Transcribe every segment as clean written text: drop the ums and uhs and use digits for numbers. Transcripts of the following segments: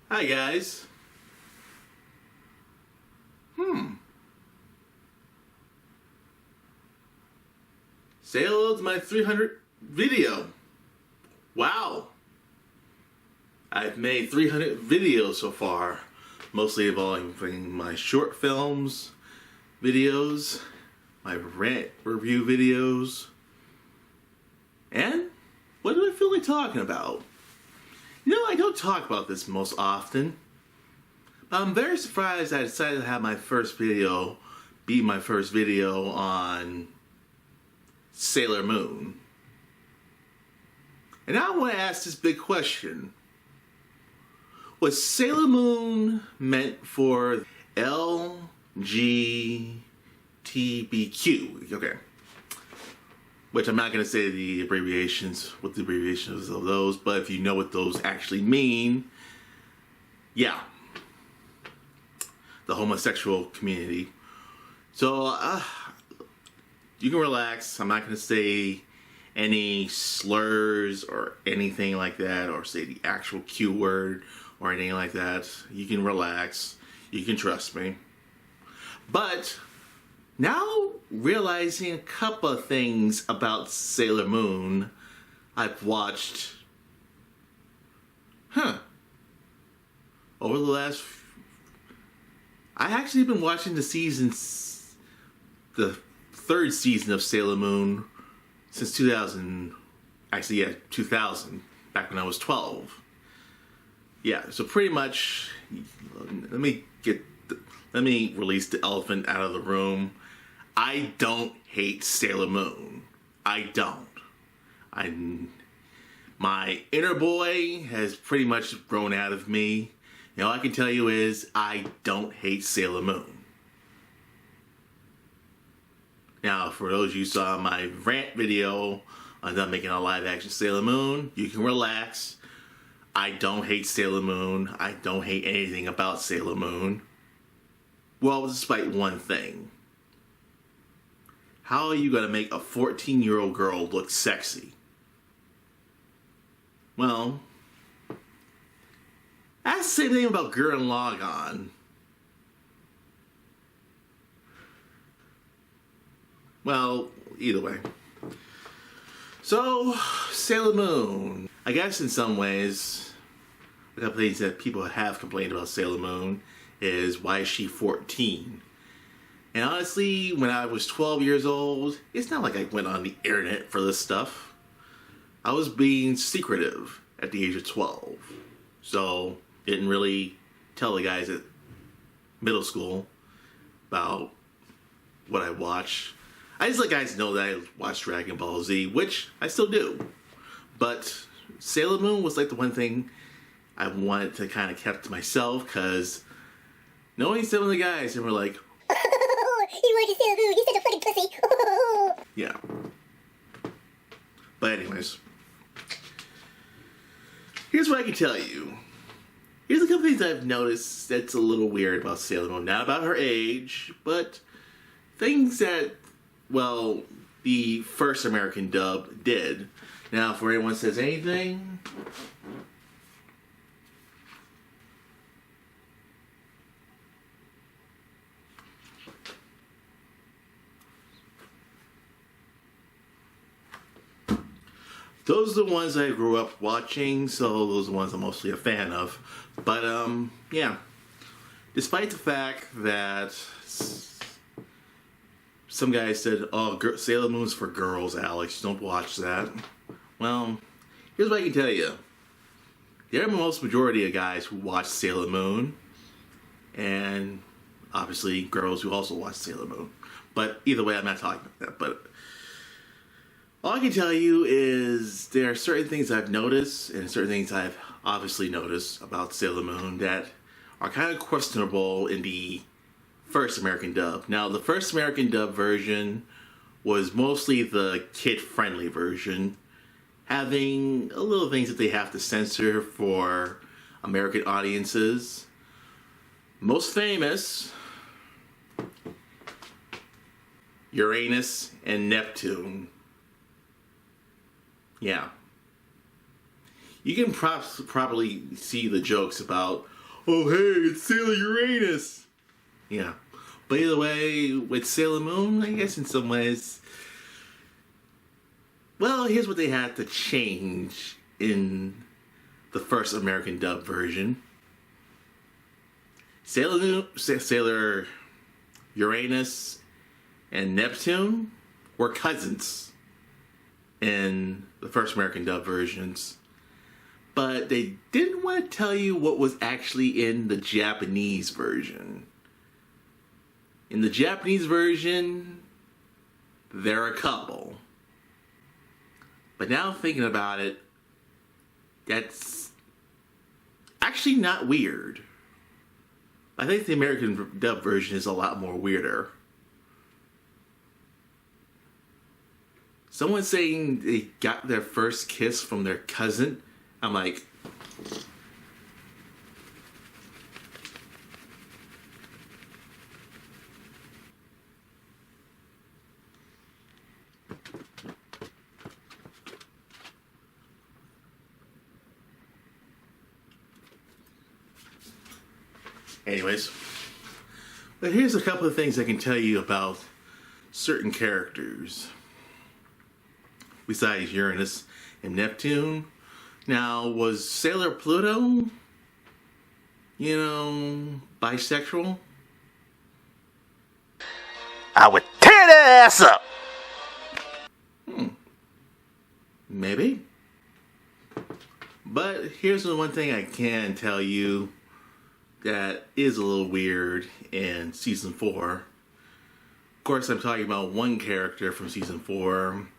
Hi guys. Say hello to my 300 video. Wow. I've made 300 videos so far, mostly involving my short films, videos, my rant review videos, and what do I feel like talking about? You know, I don't talk about this most often, but I'm very surprised I decided to have my first video be my first video on Sailor Moon. And now I want to ask this big question. Was Sailor Moon meant for LGTBQ? Okay. Which I'm not going to say the abbreviations, what the abbreviations of those, but if you know what those actually mean, yeah. The homosexual community. So, you can relax. I'm not going to say any slurs or anything like that, or say the actual Q word or anything like that. You can relax. You can trust me. But now realizing a couple of things about Sailor Moon, I've watched, over the last, I actually been watching the third season of Sailor Moon since 2000, 2000, back when I was 12. Yeah, so pretty much, let me release the elephant out of the room. I don't hate Sailor Moon. I don't. My inner boy has pretty much grown out of me. You know, all I can tell you is I don't hate Sailor Moon. Now, for those of you who saw my rant video on them making a live action Sailor Moon, you can relax. I don't hate Sailor Moon. I don't hate anything about Sailor Moon. Well, despite one thing. How are you going to make a 14-year-old girl look sexy? Well, that's the same thing about Gurren Lagann. Well, either way. So, Sailor Moon. I guess in some ways, a couple things that people have complained about Sailor Moon is, why is she 14? And honestly, when I was 12 years old, it's not like I went on the internet for this stuff. I was being secretive at the age of 12. So, didn't really tell the guys at middle school about what I watched. I just let guys know that I watched Dragon Ball Z, which I still do. But Sailor Moon was like the one thing I wanted to kind of keep to myself, because knowing some of the guys, they were like, you like Sailor Moon, you're such a fucking pussy. yeah. But anyways, here's what I can tell you. Here's a couple things I've noticed that's a little weird about Sailor Moon. Not about her age, but things that, well, the first American dub did. Now, if anyone says anything, those are the ones I grew up watching, so those are the ones I'm mostly a fan of. But, yeah. Despite the fact that some guys said, oh, Sailor Moon's for girls, Alex, don't watch that. Well, here's what I can tell you. There are most majority of guys who watch Sailor Moon, and obviously girls who also watch Sailor Moon. But either way, I'm not talking about that. But all I can tell you is there are certain things I've noticed and certain things I've obviously noticed about Sailor Moon that are kind of questionable in the first American dub. Now, the first American dub version was mostly the kid-friendly version, having a little things that they have to censor for American audiences. Most famous, Uranus and Neptune. Yeah. You can probably see the jokes about, Oh, hey, it's Sailor Uranus. Yeah. But either way, with Sailor Moon, I guess in some ways, well, here's what they had to change in the first American dub version. Sailor Uranus and Neptune were cousins in the first American dub versions. But they didn't want to tell you what was actually in the Japanese version. In the Japanese version, they're a couple. But now thinking about it, that's actually not weird. I think the American dub version is a lot more weirder. Someone saying they got their first kiss from their cousin, I'm like, anyways. But here's a couple of things I can tell you about certain characters besides Uranus and Neptune. Now, was Sailor Pluto, bisexual? I would tear that ass up! Maybe. But here's the one thing I can tell you that is a little weird in Season 4. Of course, I'm talking about one character from Season 4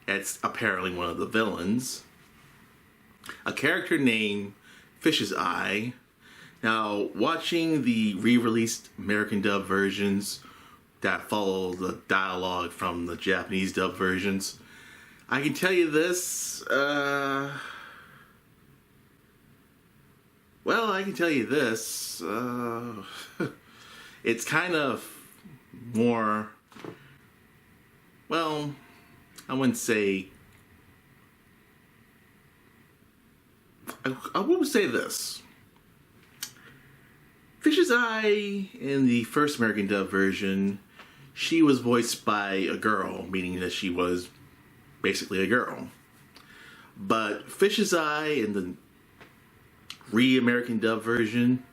that's apparently one of the villains. A character named Fish's Eye. Now, watching the re-released American dub versions that follow the dialogue from the Japanese dub versions, I can tell you this, it's kind of more, well, I wouldn't say, I would say this. Fish's Eye, in the first American dub version, she was voiced by a girl, meaning that she was basically a girl. But Fish's Eye in the re-American dub version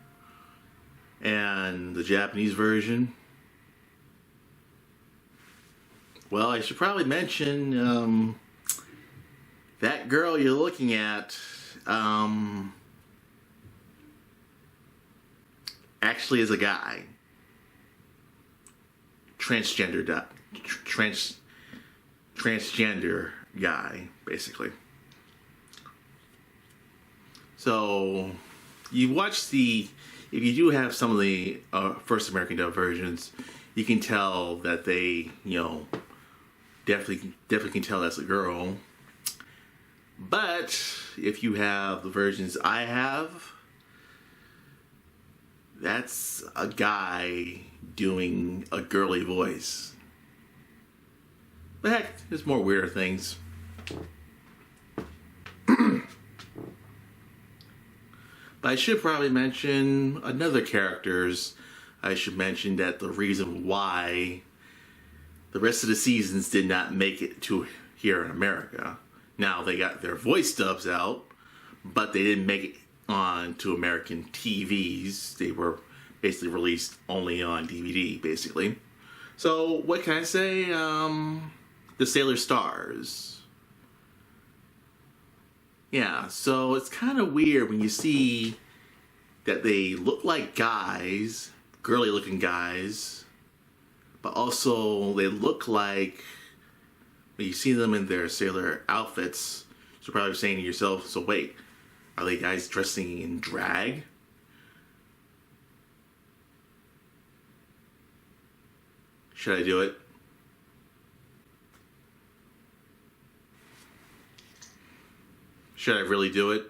and the Japanese version, well, I should probably mention that girl you're looking at actually is a guy. Transgender guy, basically. So, you watch if you do have some of the first American dub versions, you can tell that they, definitely can tell that's a girl. But if you have the versions I have, that's a guy doing a girly voice. But heck, there's more weirder things. But I should probably mention another characters. I should mention that the reason why the rest of the seasons did not make it to here in America. Now they got their voice dubs out, but they didn't make it on to American TVs. They were basically released only on DVD, basically. So what can I say? The Sailor Stars. Yeah, so it's kind of weird when you see that they look like guys, girly looking guys, but also they look like, when you see them in their sailor outfits, you're probably saying to yourself, so wait, are they guys dressing in drag? Should I do it? Should I really do it?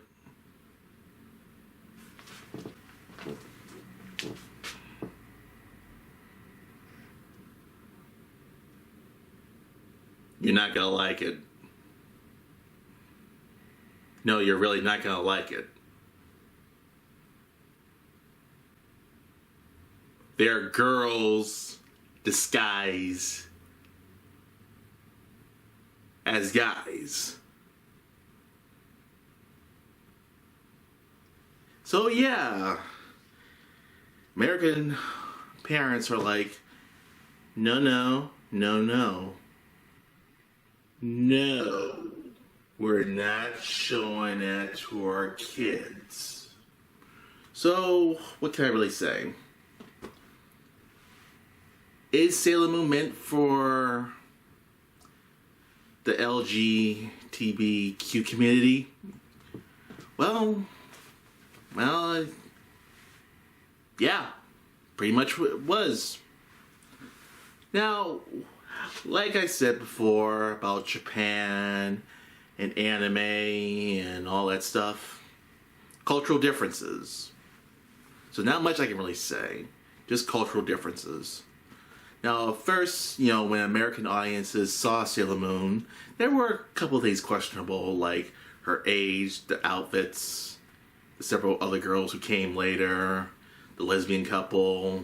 You're not gonna like it. No, you're really not gonna like it. they're girls disguised as guys. So yeah, American parents are like, no, no, no, no. No, we're not showing that to our kids. So, what can I really say? Is Sailor Moon meant for the LGTBQ community? Well, yeah, pretty much it was. Now, like I said before about Japan and anime and all that stuff, cultural differences. So not much I can really say, just cultural differences. Now, first, when American audiences saw Sailor Moon, there were a couple of things questionable, like her age, the outfits, the several other girls who came later, the lesbian couple.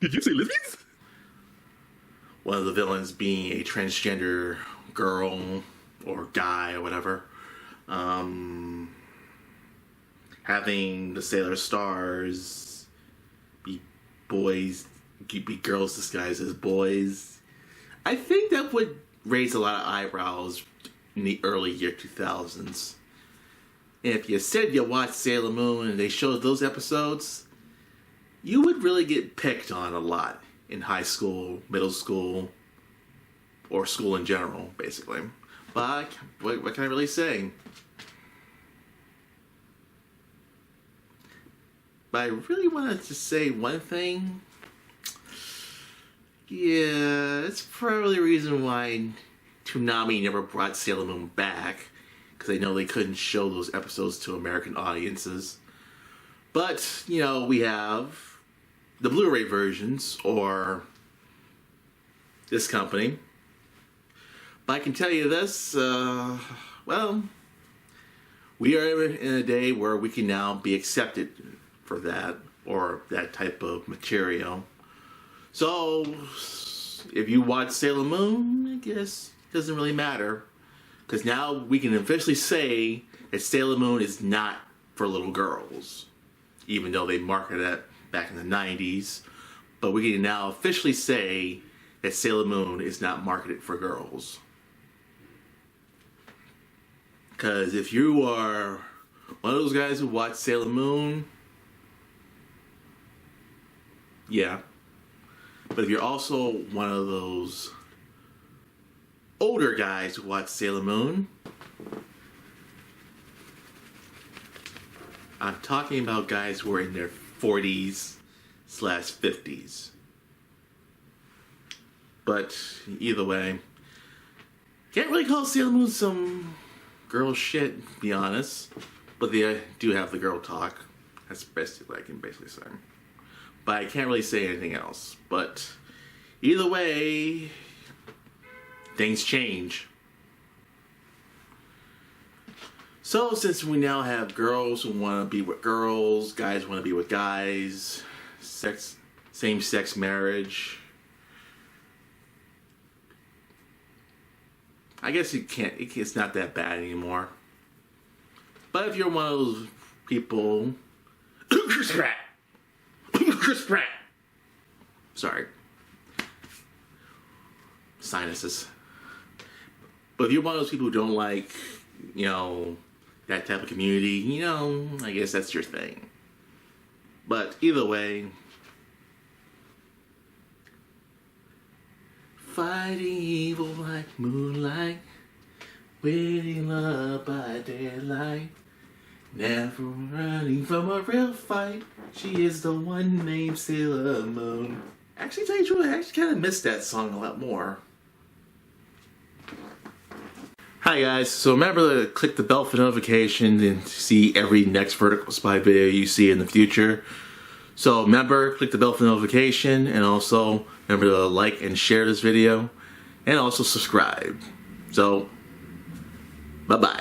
Did you say lesbians? One of the villains being a transgender girl or guy or whatever. Having the Sailor Stars be boys, be girls disguised as boys. I think that would raise a lot of eyebrows in the early year 2000s. And if you said you watched Sailor Moon and they showed those episodes, you would really get picked on a lot in high school, middle school, or school in general, basically. But what can I really say? But I really wanted to say one thing. Yeah, it's probably the reason why Toonami never brought Sailor Moon back, because they know they couldn't show those episodes to American audiences. But, we have the Blu-ray versions, or this company. But I can tell you this, we are in a day where we can now be accepted for that, or that type of material. So, if you watch Sailor Moon, I guess it doesn't really matter. Because now we can officially say that Sailor Moon is not for little girls. Even though they marketed that back in the 90s. But we can now officially say that Sailor Moon is not marketed for girls. Because if you are one of those guys who watch Sailor Moon, yeah. But if you're also one of those older guys who watch Sailor Moon, I'm talking about guys who are in their 40s/50s. But either way, can't really call Sailor Moon some girl shit, to be honest. But they do have the girl talk. That's the best I can basically say. But I can't really say anything else. But either way, things change. So since we now have girls who want to be with girls, guys want to be with guys, same-sex marriage, I guess it's not that bad anymore. But if you're one of those people, Chris Pratt. Sorry. Sinuses. But if you're one of those people who don't like, that type of community, I guess that's your thing. But either way, fighting evil like moonlight, waiting love by daylight, never running from a real fight. She is the one named Sailor Moon. Actually, tell you the truth, I actually kind of missed that song a lot more. Hi guys, so remember to click the bell for notifications and see every next Vertical Spy video you see in the future. So remember, click the bell for notification, and also remember to like and share this video, and also subscribe. So, bye-bye.